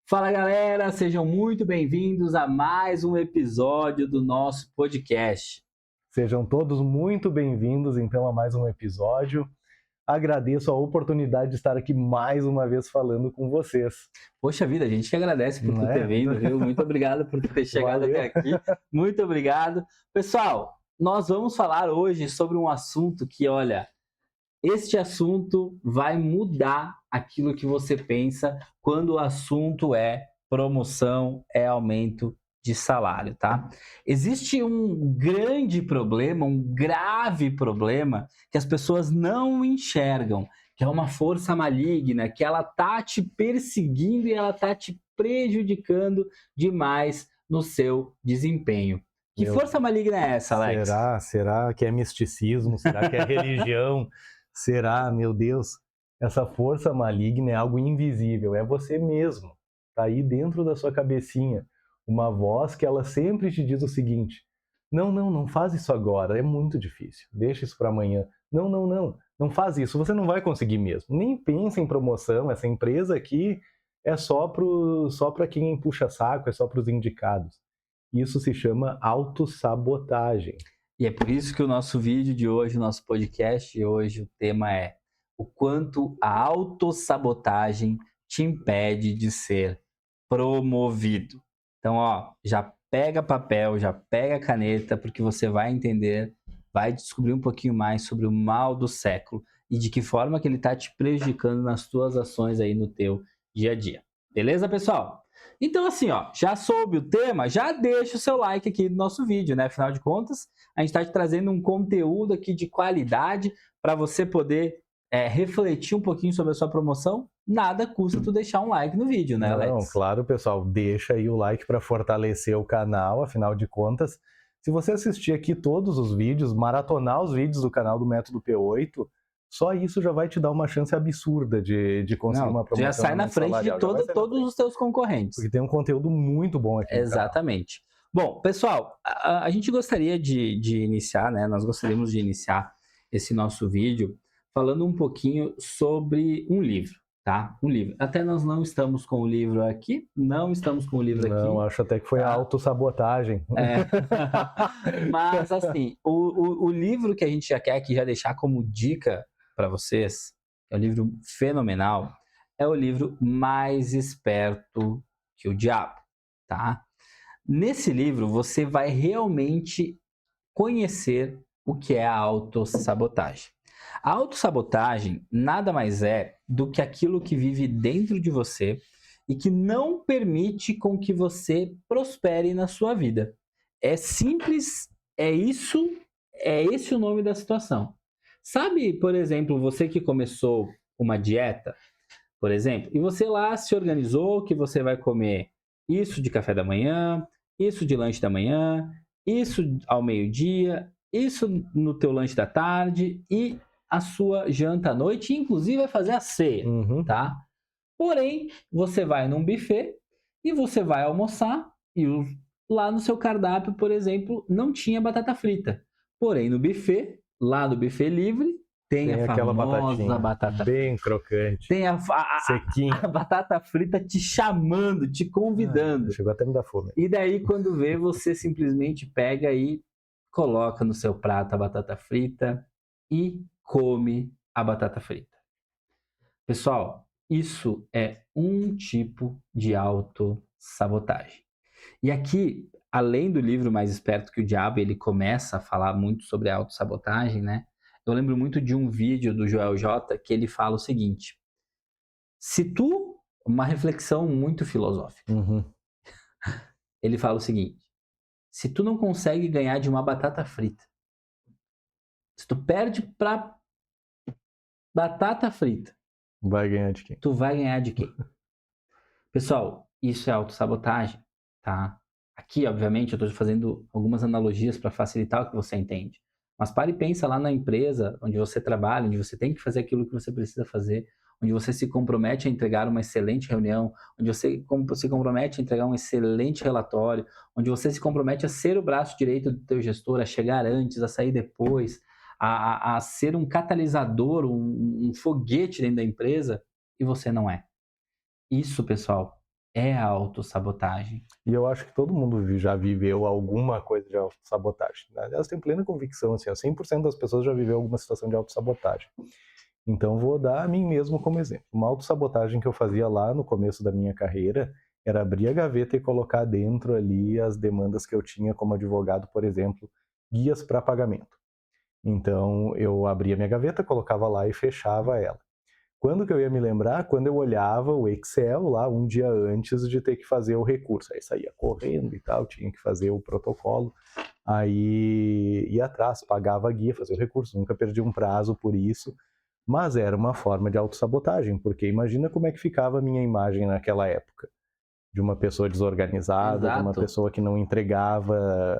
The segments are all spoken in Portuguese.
Fala galera, sejam muito bem-vindos a mais um episódio do nosso podcast. Sejam todos muito bem-vindos, então, a mais um episódio. Agradeço a oportunidade de estar aqui mais uma vez falando com vocês. Poxa vida, a gente que agradece por Não tu ter é? vindo, viu? Muito obrigado por ter chegado Valeu. até aqui. Muito obrigado. Pessoal, nós vamos falar hoje sobre um assunto que, olha, este assunto vai mudar aquilo que você pensa quando o assunto é promoção, é aumento de salário, tá? Existe um grande problema, um grave problema que as pessoas não enxergam, que é uma força maligna, que ela tá te perseguindo e ela tá te prejudicando demais no seu desempenho. Que Meu, força maligna é essa, Alex? será que é misticismo? Será que é religião? Será, meu Deus? Essa força maligna é algo invisível, é você mesmo. Está aí dentro da sua cabecinha. Uma voz que ela sempre te diz o seguinte: não faz isso agora, é muito difícil. Deixa isso para amanhã. Não faz isso, você não vai conseguir mesmo. Nem pensa em promoção, essa empresa aqui é só para quem puxa saco, é só para os indicados. Isso se chama autossabotagem. E é por isso que o nosso vídeo de hoje, o nosso podcast de hoje, o tema é o quanto a autossabotagem te impede de ser promovido. Então, ó, já pega papel, já pega caneta, porque você vai entender, vai descobrir um pouquinho mais sobre o mal do século e de que forma que ele está te prejudicando nas tuas ações aí no teu dia a dia. Beleza, pessoal? Então, assim, ó, já soube o tema? Já deixa o seu like aqui no nosso vídeo, né? Afinal de contas, a gente está te trazendo um conteúdo aqui de qualidade para você poder refletir um pouquinho sobre a sua promoção. Nada custa tu deixar um like no vídeo, né, Não, Alex? claro, pessoal, deixa aí o like para fortalecer o canal, afinal de contas, se você assistir aqui todos os vídeos, maratonar os vídeos do canal do Método P8, só isso já vai te dar uma chance absurda de conseguir Não, uma tu já promoção sai no na aumento frente de salarial. Já vai sair na todos frente, os teus concorrentes. porque tem um conteúdo muito bom aqui no canal. Exatamente. Bom, pessoal, a gente gostaria de iniciar, né? Nós gostaríamos de iniciar esse nosso vídeo falando um pouquinho sobre um livro, tá? Um livro. Até nós não estamos com o livro aqui, não estamos com o livro Não, aqui, acho até que foi a tá? autossabotagem. É. Mas, assim, o livro que a gente já quer aqui já deixar como dica para vocês, é um livro fenomenal, é o livro Mais Esperto que o Diabo, tá? Nesse livro, você vai realmente conhecer o que é a autossabotagem. A autossabotagem nada mais é do que aquilo que vive dentro de você e que não permite com que você prospere na sua vida. É simples, é isso, é esse o nome da situação. Sabe, por exemplo, você que começou uma dieta, por exemplo, e você lá se organizou que você vai comer isso de café da manhã, isso de lanche da manhã, isso ao meio-dia, isso no teu lanche da tarde e a sua janta à noite, e inclusive vai fazer a ceia, Uhum. tá? Porém, você vai num buffet e você vai almoçar e lá no seu cardápio, por exemplo, não tinha batata frita. Porém, no buffet, lá no buffet livre, tem a Tem aquela famosa batatinha batata frita. bem crocante, Tem sequinha. a batata frita te chamando, te convidando. Chegou até a me dar fome. E daí, quando vê, você simplesmente pega e coloca no seu prato a batata frita e come a batata frita. Pessoal, isso é um tipo de autossabotagem. E aqui, além do livro Mais Esperto que o Diabo, ele começa a falar muito sobre a autossabotagem, né? Eu lembro muito de um vídeo do Joel J que ele fala o seguinte: se tu, uma reflexão muito filosófica, Uhum. ele fala o seguinte: se tu não consegue ganhar de uma batata frita, se tu perde pra batata frita, Vai ganhar de quem? tu vai ganhar de quem? Pessoal, isso é autossabotagem, tá? Aqui, obviamente, eu estou fazendo algumas analogias para facilitar o que você entende. Mas pare e pensa lá na empresa onde você trabalha, onde você tem que fazer aquilo que você precisa fazer, onde você se compromete a entregar uma excelente reunião, onde você se compromete a entregar um excelente relatório, onde você se compromete a ser o braço direito do teu gestor, a chegar antes, a sair depois, a ser um catalisador, um foguete dentro da empresa, e você não é. Isso, pessoal, é a autossabotagem. E eu acho que todo mundo já viveu alguma coisa de autossabotagem. Aliás, tenho plena convicção, assim, ó, 100% das pessoas já viveu alguma situação de autossabotagem. Então, vou dar a mim mesmo como exemplo. Uma autossabotagem que eu fazia lá no começo da minha carreira era abrir a gaveta e colocar dentro ali as demandas que eu tinha como advogado, por exemplo, guias para pagamento. Então, eu abria minha gaveta, colocava lá e fechava ela. Quando que eu ia me lembrar? Quando eu olhava o Excel lá um dia antes de ter que fazer o recurso. Aí saía correndo e tal, tinha que fazer o protocolo. Aí ia atrás, pagava a guia, fazia o recurso. Nunca perdi um prazo por isso. Mas era uma forma de autossabotagem, porque imagina como é que ficava a minha imagem naquela época. De uma pessoa desorganizada, de uma Exato. pessoa que não entregava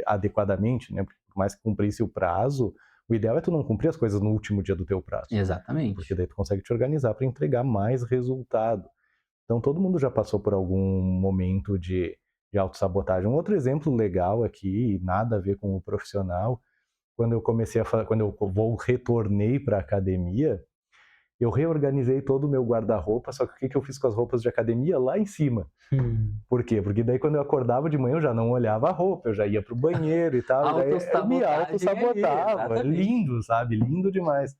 adequadamente, né? Porque por mais que cumprisse o prazo, o ideal é tu não cumprir as coisas no último dia do teu prazo, porque Exatamente. daí tu consegue te organizar para entregar mais resultado. Então todo mundo já passou por algum momento de autossabotagem. Um outro exemplo legal aqui, nada a ver com o profissional, quando eu comecei quando eu retornei para a academia, eu reorganizei todo o meu guarda-roupa, só que o que eu fiz com as roupas de academia? Lá em cima. Por quê? Porque daí quando eu acordava de manhã eu já não olhava a roupa, eu já ia pro banheiro e tal, e daí eu me Autossabotagem ali, autossabotava. exatamente. Lindo, sabe? Lindo demais.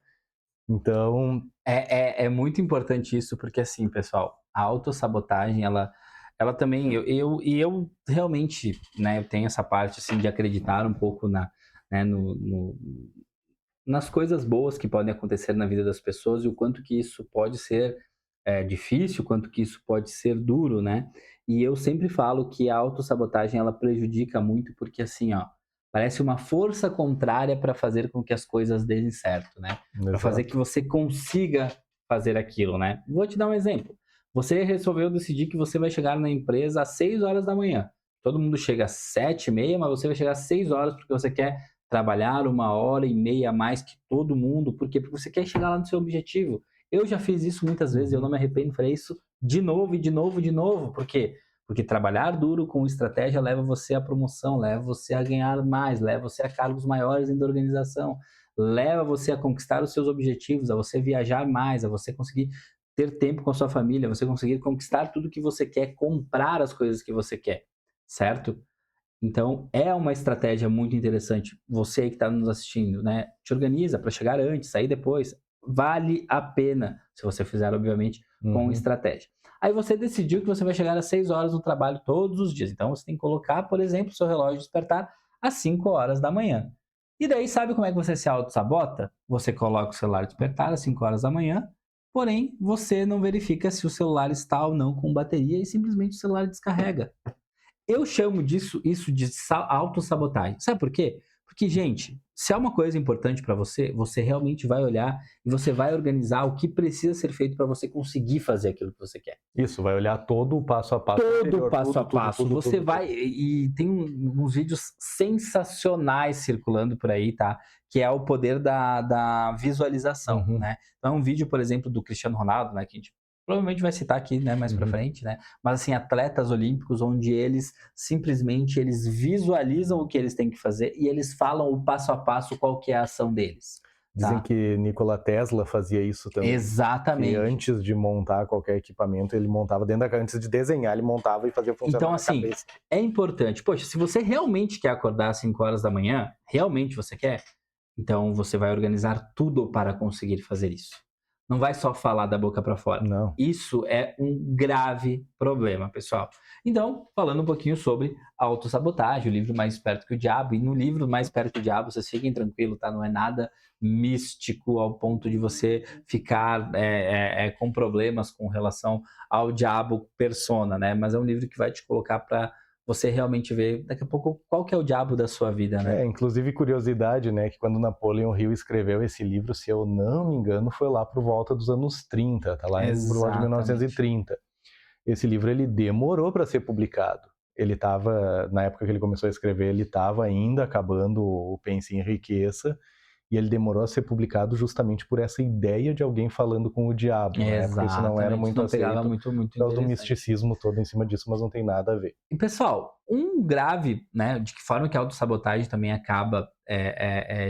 Então, É muito importante isso, porque assim, pessoal, a autossabotagem, ela também, eu realmente, né, eu tenho essa parte, assim, de acreditar um pouco né, nas coisas boas que podem acontecer na vida das pessoas e o quanto que isso pode ser difícil, o quanto que isso pode ser duro, né? E eu sempre falo que a autossabotagem ela prejudica muito porque assim, ó, parece uma força contrária para fazer com que as coisas deem certo, né? Para fazer que exato. você consiga fazer aquilo, né? Vou te dar um exemplo. Você resolveu decidir que você vai chegar na empresa às 6 horas da manhã. Todo mundo chega às 7h30, mas você vai chegar às 6 horas porque você quer trabalhar 1h30 a mais que todo mundo. Por quê? Porque você quer chegar lá no seu objetivo. Eu já fiz isso muitas vezes, eu não Uhum. me arrependo, farei isso de novo e de novo e de novo. Por quê? Porque trabalhar duro com estratégia leva você à promoção, leva você a ganhar mais, leva você a cargos maiores dentro da organização, leva você a conquistar os seus objetivos, a você viajar mais, a você conseguir ter tempo com a sua família, a você conseguir conquistar tudo que você quer, comprar as coisas que você quer, certo? Então, é uma estratégia muito interessante. Você aí que está nos assistindo, né? Te organiza para chegar antes, sair depois. Vale a pena, se você fizer, obviamente, com Uhum. estratégia. Aí você decidiu que você vai chegar às 6 horas no trabalho todos os dias. Então, você tem que colocar, por exemplo, seu relógio despertar às 5 horas da manhã. E daí, sabe como é que você se auto-sabota? Você coloca o celular despertar às 5 horas da manhã, porém, você não verifica se o celular está ou não com bateria e simplesmente o celular descarrega. Eu chamo isso de autossabotagem. Sabe por quê? Porque, gente, se é uma coisa importante para você, você realmente vai olhar e você vai organizar o que precisa ser feito para você conseguir fazer aquilo que você quer. Isso, vai olhar todo o passo a passo Todo anterior, passo a tudo, tudo, passo. tudo, Você tudo, tudo. vai e tem uns vídeos sensacionais circulando por aí, tá? Que é o poder da visualização, Uhum, né? Então, é um vídeo, por exemplo, do Cristiano Ronaldo, né? Que a gente provavelmente vai citar aqui, né? Mais pra uhum. frente, né? Mas, assim, atletas olímpicos onde eles simplesmente eles visualizam o que eles têm que fazer e eles falam o passo a passo qual que é a ação deles, Dizem tá? que Nikola Tesla fazia isso também. Que Exatamente. antes de montar qualquer equipamento, ele montava dentro da antes de desenhar, ele montava e fazia funcionar Então, na assim, cabeça. é importante. Poxa, se você realmente quer acordar às 5 horas da manhã, realmente você quer, então você vai organizar tudo para conseguir fazer isso. Não vai só falar da boca para fora. Não. Isso é um grave problema, pessoal. Então, falando um pouquinho sobre autossabotagem, o livro Mais Esperto que o Diabo. E no livro Mais Esperto que o Diabo, vocês fiquem tranquilos, tá? Não é nada místico ao ponto de você ficar com problemas com relação ao diabo persona, né? Mas é um livro que vai te colocar para você realmente ver daqui a pouco qual que é o diabo da sua vida, né? Inclusive curiosidade, né, que quando Napoleon Hill escreveu esse livro, se eu não me engano, foi lá por volta dos anos 30, tá lá por volta de Exatamente. 1930. Esse livro ele demorou para ser publicado. Ele estava, na época que ele começou a escrever, ele estava ainda acabando o Pense e Enriqueça, e ele demorou a ser publicado justamente por essa ideia de alguém falando com o diabo. Na época isso não era Exatamente. Isso muito não pegava aceito, muito por causa do interessante. misticismo todo em cima disso, mas não tem nada a ver. E pessoal, um grave, né, de que forma que a autossabotagem também acaba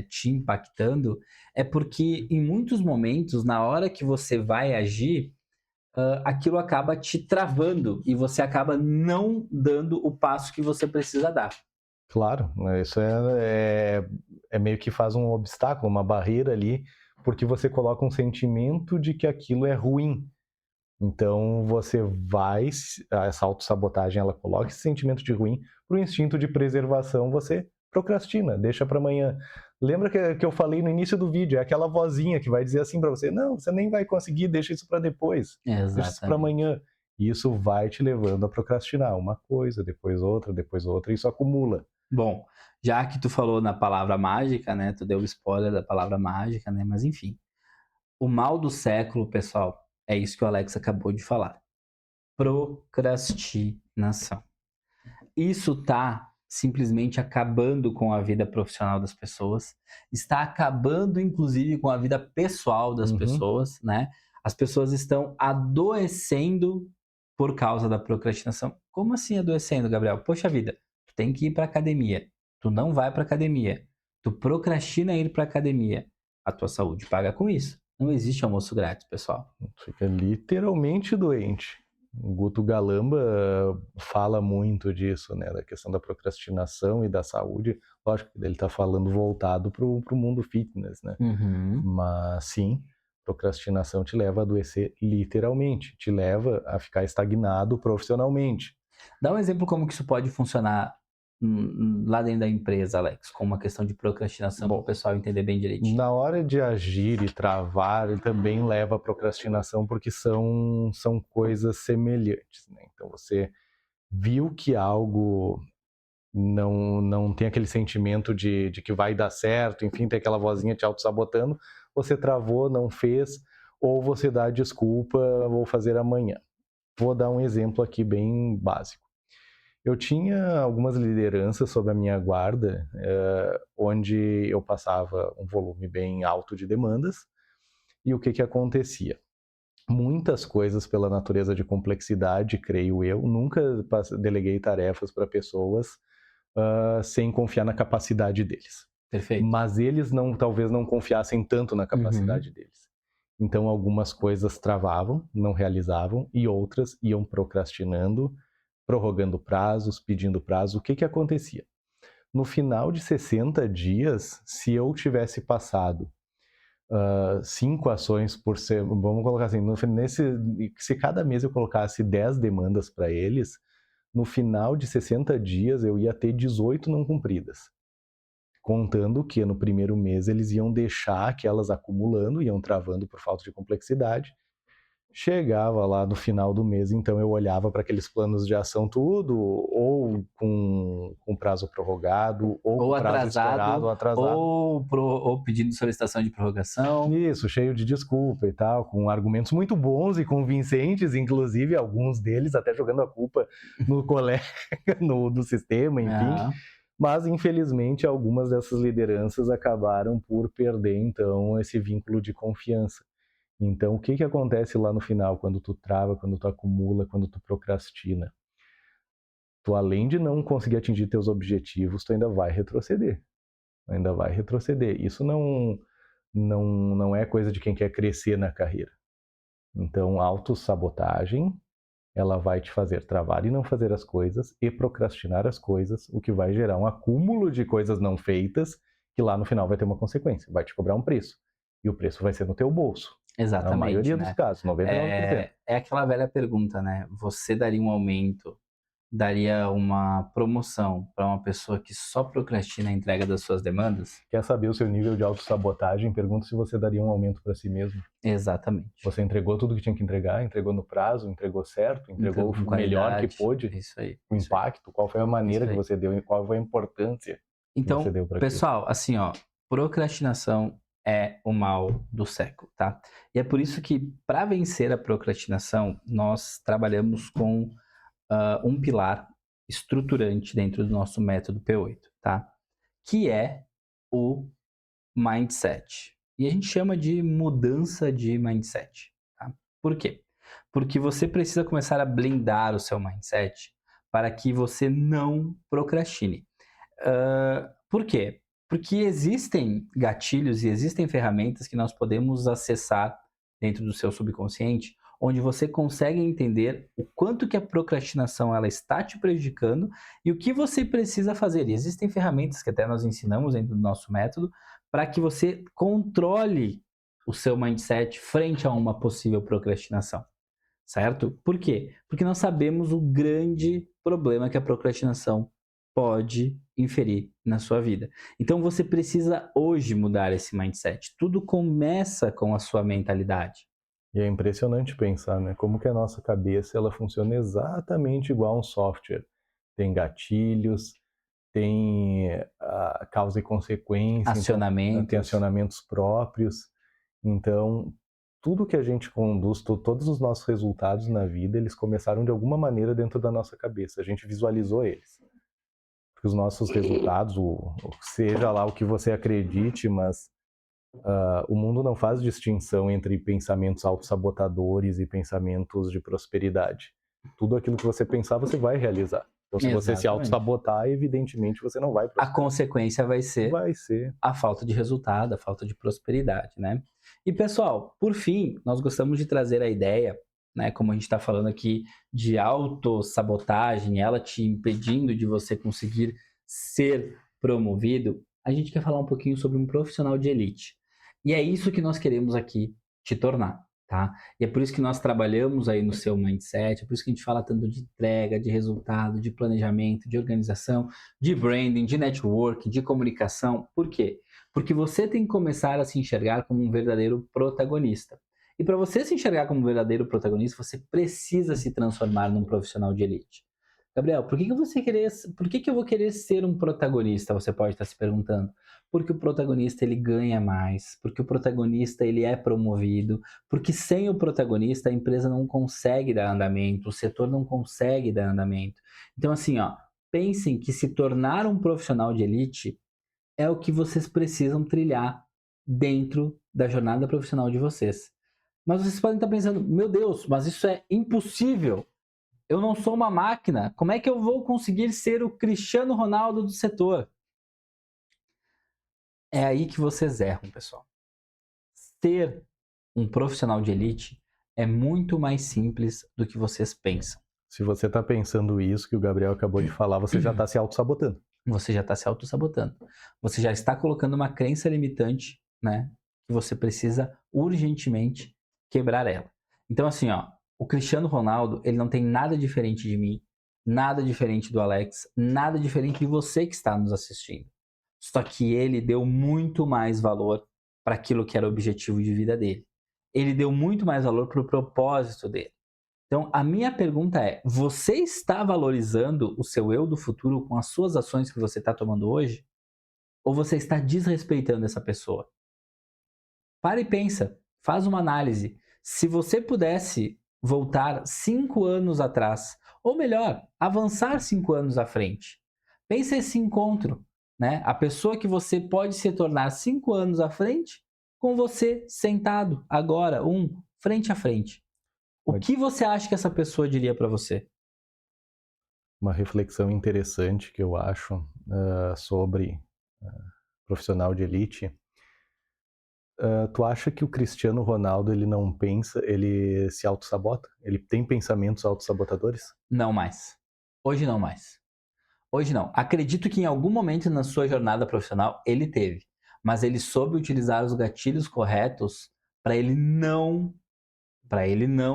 te impactando, é porque em muitos momentos, na hora que você vai agir, aquilo acaba te travando e você acaba não dando o passo que você precisa dar. Claro, isso é meio que faz um obstáculo, uma barreira ali, porque você coloca um sentimento de que aquilo é ruim. Então você vai, essa autossabotagem, ela coloca esse sentimento de ruim para o instinto de preservação, você procrastina, deixa para amanhã. Lembra que eu falei no início do vídeo, é aquela vozinha que vai dizer assim para você, não, você nem vai conseguir, deixa isso para depois, deixa isso para Exatamente. amanhã. E isso vai te levando a procrastinar uma coisa, depois outra, e isso acumula. Bom, já que tu falou na palavra mágica, né? Tu deu o spoiler da palavra mágica, né? Mas enfim, o mal do século, pessoal, é isso que o Alex acabou de falar. Procrastinação. Isso tá simplesmente acabando com a vida profissional das pessoas, está acabando inclusive com a vida pessoal das Uhum. pessoas, né? As pessoas estão adoecendo por causa da procrastinação. Como assim adoecendo, Gabriel? Poxa vida, tu tem que ir para academia, tu não vai para academia, tu procrastina ir para academia, a tua saúde paga com isso. Não existe almoço grátis, pessoal. Fica literalmente doente. O Guto Galamba fala muito disso, né, da questão da procrastinação e da saúde. Lógico que ele está falando voltado para o mundo fitness, né? Uhum. Mas sim, procrastinação te leva a adoecer literalmente, te leva a ficar estagnado profissionalmente. Dá um exemplo como que isso pode funcionar lá dentro da empresa, Alex, com uma questão de procrastinação para o Bom, pessoal entender bem direitinho. na hora de agir e travar, ele também leva à procrastinação porque são coisas semelhantes, né? Então você viu que algo não tem aquele sentimento de que vai dar certo, enfim, tem aquela vozinha te auto-sabotando, você travou, não fez, ou você dá desculpa, vou fazer amanhã. Vou dar um exemplo aqui bem básico. Eu tinha algumas lideranças sob a minha guarda, onde eu passava um volume bem alto de demandas, e o que acontecia? Muitas coisas pela natureza de complexidade, creio eu, nunca deleguei tarefas para pessoas sem confiar na capacidade deles. Perfeito. Mas eles talvez não confiassem tanto na Uhum. capacidade deles. Então algumas coisas travavam, não realizavam, e outras iam procrastinando, prorrogando prazos, pedindo prazo. O que acontecia? No final de 60 dias, se eu tivesse passado 5 ações por semana, vamos colocar assim, se cada mês eu colocasse 10 demandas para eles, no final de 60 dias eu ia ter 18 não cumpridas. Contando que no primeiro mês eles iam deixar aquelas acumulando, iam travando por falta de complexidade. Chegava lá no final do mês, então eu olhava para aqueles planos de ação tudo, ou com prazo prorrogado, ou Ou com prazo estourado, atrasado, ou atrasado. ou pedindo solicitação de prorrogação. Isso, cheio de desculpa e tal, com argumentos muito bons e convincentes, inclusive alguns deles até jogando a culpa no colega, no sistema, enfim. Ah, Mas, infelizmente, algumas dessas lideranças acabaram por perder, então, esse vínculo de confiança. Então, o que acontece lá no final, quando tu trava, quando tu acumula, quando tu procrastina? Tu, além de não conseguir atingir teus objetivos, tu ainda vai retroceder. Ainda vai retroceder. Isso não é coisa de quem quer crescer na carreira. Então, autossabotagem, ela vai te fazer travar e não fazer as coisas e procrastinar as coisas, o que vai gerar um acúmulo de coisas não feitas, que lá no final vai ter uma consequência, vai te cobrar um preço. E o preço vai ser no teu bolso. Na exatamente, maioria dos né? casos, 99%. É aquela velha pergunta, né? Você daria um aumento, daria uma promoção para uma pessoa que só procrastina a entrega das suas demandas? Quer saber o seu nível de autossabotagem? Pergunta se você daria um aumento para si mesmo. Exatamente. Você entregou tudo que tinha que entregar, entregou no prazo, entregou certo, entregou Entregou com o melhor que qualidade. pôde, Isso aí, o isso aí, impacto, qual foi a maneira isso que aí. você deu e qual foi a importância que você Então, deu para aquilo. pessoal, assim, ó, procrastinação é o mal do século, tá? E é por isso que, para vencer a procrastinação, nós trabalhamos com um pilar estruturante dentro do nosso método P8, tá? Que é o mindset. E a gente chama de mudança de mindset, tá? Por quê? Porque você precisa começar a blindar o seu mindset para que você não procrastine. Por quê? Porque existem gatilhos e existem ferramentas que nós podemos acessar dentro do seu subconsciente, onde você consegue entender o quanto que a procrastinação ela está te prejudicando e o que você precisa fazer. E existem ferramentas que até nós ensinamos dentro do nosso método para que você controle o seu mindset frente a uma possível procrastinação, certo? Por quê? Porque nós sabemos o grande problema que a procrastinação pode inferir na sua vida. Então você precisa hoje mudar esse mindset. Tudo começa com a sua mentalidade. E é impressionante pensar, né? Como que a nossa cabeça ela funciona exatamente igual a um software. Tem gatilhos, tem causa e consequência, então, tem acionamentos próprios. Então, tudo que a gente conduz, todos os nossos resultados na vida, eles começaram de alguma maneira dentro da nossa cabeça. A gente visualizou eles. Porque os nossos resultados, seja lá o que você acredite, mas o mundo não faz distinção entre pensamentos autossabotadores e pensamentos de prosperidade. Tudo aquilo que você pensar, você vai realizar. Então, se você se autossabotar, evidentemente você não vai prosperar. A consequência vai ser a falta de resultado, a falta de prosperidade, né? E, pessoal, por fim, nós gostamos de trazer a ideia, né, como a gente está falando aqui, de autossabotagem, ela te impedindo de você conseguir ser promovido, a gente quer falar um pouquinho sobre um profissional de elite. E é isso que nós queremos aqui te tornar. Tá? E é por isso que nós trabalhamos aí no seu mindset, é por isso que a gente fala tanto de entrega, de resultado, de planejamento, de organização, de branding, de network, de comunicação. Por quê? Porque você tem que começar a se enxergar como um verdadeiro protagonista. E para você se enxergar como um verdadeiro protagonista, você precisa se transformar num profissional de elite. Gabriel, por que eu vou querer ser um protagonista? Você pode estar se perguntando. Porque o protagonista ele ganha mais, porque o protagonista ele é promovido, porque sem o protagonista a empresa não consegue dar andamento, o setor não consegue dar andamento. Então assim, ó, pensem que se tornar um profissional de elite é o que vocês precisam trilhar dentro da jornada profissional de vocês. Mas vocês podem estar pensando, meu Deus, mas isso é impossível. Eu não sou uma máquina. Como é que eu vou conseguir ser o Cristiano Ronaldo do setor? É aí que vocês erram, pessoal. Ser um profissional de elite é muito mais simples do que vocês pensam. Se você está pensando isso que o Gabriel acabou de falar, você já está se auto-sabotando. Você já está se auto-sabotando. Você já está colocando uma crença limitante, né? Que você precisa urgentemente quebrar ela. Então, assim, ó, o Cristiano Ronaldo, ele não tem nada diferente de mim, nada diferente do Alex, nada diferente de você que está nos assistindo. Só que ele deu muito mais valor para aquilo que era o objetivo de vida dele. Ele deu muito mais valor para o propósito dele. Então, a minha pergunta é: você está valorizando o seu eu do futuro com as suas ações que você está tomando hoje? Ou você está desrespeitando essa pessoa? Para e pensa, faz uma análise. Se você pudesse voltar 5 anos atrás, ou melhor, avançar 5 anos à frente, pensa esse encontro, né? A pessoa que você pode se tornar 5 anos à frente, com você sentado agora, frente a frente. O que você acha que essa pessoa diria para você? Uma reflexão interessante que eu acho sobre profissional de elite. Tu acha que o Cristiano Ronaldo ele não pensa, ele se auto-sabota? Ele tem pensamentos autossabotadores? Não mais. Hoje não mais. Hoje não. Acredito que em algum momento na sua jornada profissional ele teve, mas ele soube utilizar os gatilhos corretos para ele não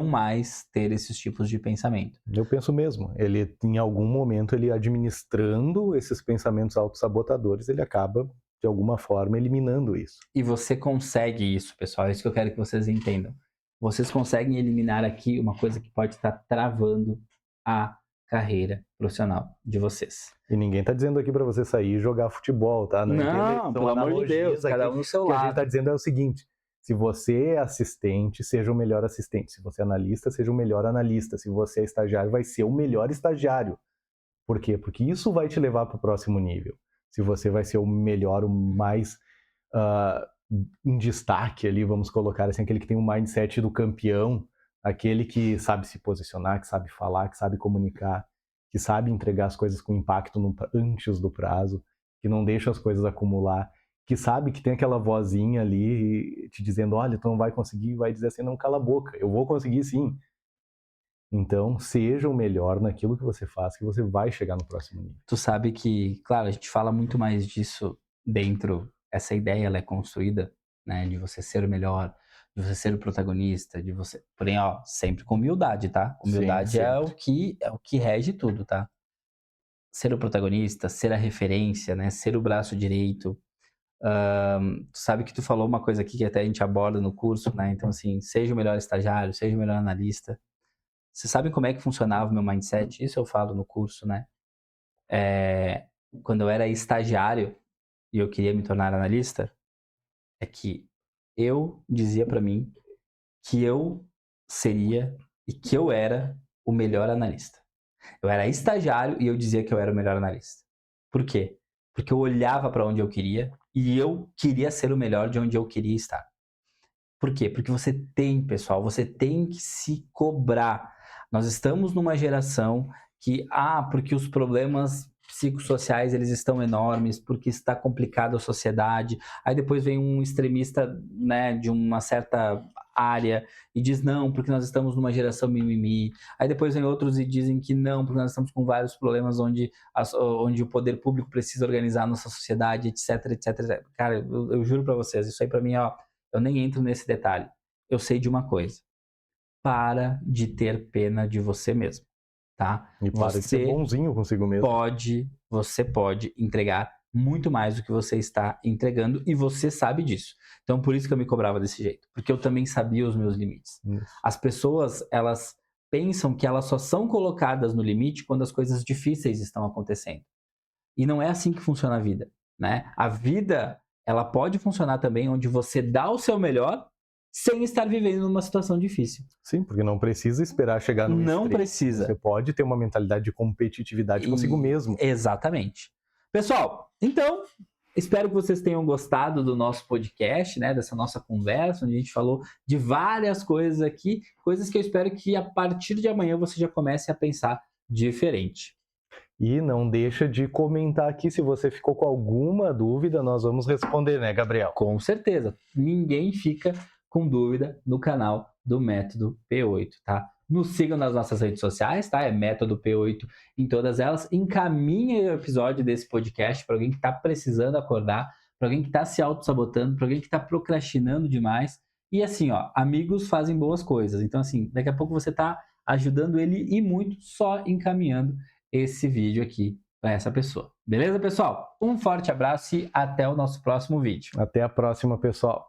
mais ter esses tipos de pensamento. Eu penso mesmo. Ele, em algum momento, ele administrando esses pensamentos autossabotadores, ele acaba, de alguma forma, eliminando isso. E você consegue isso, pessoal. É isso que eu quero que vocês entendam. Vocês conseguem eliminar aqui uma coisa que pode estar travando a carreira profissional de vocês. E ninguém está dizendo aqui para você sair e jogar futebol, tá? Não, pelo amor de Deus, cada um no seu lado. O que a gente está dizendo é o seguinte: se você é assistente, seja o melhor assistente. Se você é analista, seja o melhor analista. Se você é estagiário, vai ser o melhor estagiário. Por quê? Porque isso vai te levar para o próximo nível. Se você vai ser o melhor, o mais em destaque ali, vamos colocar assim, aquele que tem um mindset do campeão, aquele que sabe se posicionar, que sabe falar, que sabe comunicar, que sabe entregar as coisas com impacto antes do prazo, que não deixa as coisas acumular. que sabe que tem aquela vozinha ali te dizendo, olha, tu não vai conseguir, vai dizer assim, não, cala a boca, eu vou conseguir sim. Então, seja o melhor naquilo que você faz, que você vai chegar no próximo nível. Tu sabe que, claro, a gente fala muito mais disso dentro, essa ideia ela é construída, né, de você ser o melhor, de você ser o protagonista, de você, porém, ó, sempre com humildade, tá? Humildade Sim, é sempre. o que rege tudo, tá? Ser o protagonista, ser a referência, né, ser o braço direito. Tu sabe que tu falou uma coisa aqui que até a gente aborda no curso, né? Então, assim, seja o melhor estagiário, seja o melhor analista. Você sabe como é que funcionava o meu mindset? Isso eu falo no curso, né? Quando eu era estagiário e eu queria me tornar analista, é que eu dizia pra mim que eu seria e que eu era o melhor analista. Eu era estagiário e eu dizia que eu era o melhor analista. Por quê? Porque eu olhava para onde eu queria e eu queria ser o melhor de onde eu queria estar. Por quê? Porque você tem, pessoal, você tem que se cobrar. Nós estamos numa geração que, porque os problemas psicossociais eles estão enormes, porque está complicada a sociedade. Aí depois vem um extremista, né, de uma certa área e diz não, porque nós estamos numa geração mimimi. Aí depois vem outros e dizem que não, porque nós estamos com vários problemas onde o poder público precisa organizar a nossa sociedade, etc, etc, etc. Cara, eu juro para vocês, isso aí para mim, ó, eu nem entro nesse detalhe. Eu sei de uma coisa. Para de ter pena de você mesmo, tá? E para de ser bonzinho consigo mesmo. Você pode entregar muito mais do que você está entregando e você sabe disso. Então, por isso que eu me cobrava desse jeito, porque eu também sabia os meus limites. Isso. As pessoas, elas pensam que elas só são colocadas no limite quando as coisas difíceis estão acontecendo. E não é assim que funciona a vida, né? A vida, ela pode funcionar também onde você dá o seu melhor sem estar vivendo numa situação difícil. Sim, porque não precisa esperar chegar no Não extremo. precisa. Você pode ter uma mentalidade de competitividade consigo mesmo. Exatamente. Pessoal, então, espero que vocês tenham gostado do nosso podcast, né? Dessa nossa conversa, onde a gente falou de várias coisas aqui, coisas que eu espero que a partir de amanhã você já comece a pensar diferente. E não deixa de comentar aqui se você ficou com alguma dúvida, nós vamos responder, né, Gabriel? Com certeza. Ninguém fica com dúvida no canal do Método P8, tá? Nos sigam nas nossas redes sociais, tá? É Método P8 em todas elas. Encaminhe o episódio desse podcast para alguém que está precisando acordar, para alguém que está se auto-sabotando, para alguém que está procrastinando demais. E assim, ó, amigos fazem boas coisas. Então, assim, daqui a pouco você está ajudando ele e muito só encaminhando esse vídeo aqui para essa pessoa. Beleza, pessoal? Um forte abraço e até o nosso próximo vídeo. Até a próxima, pessoal.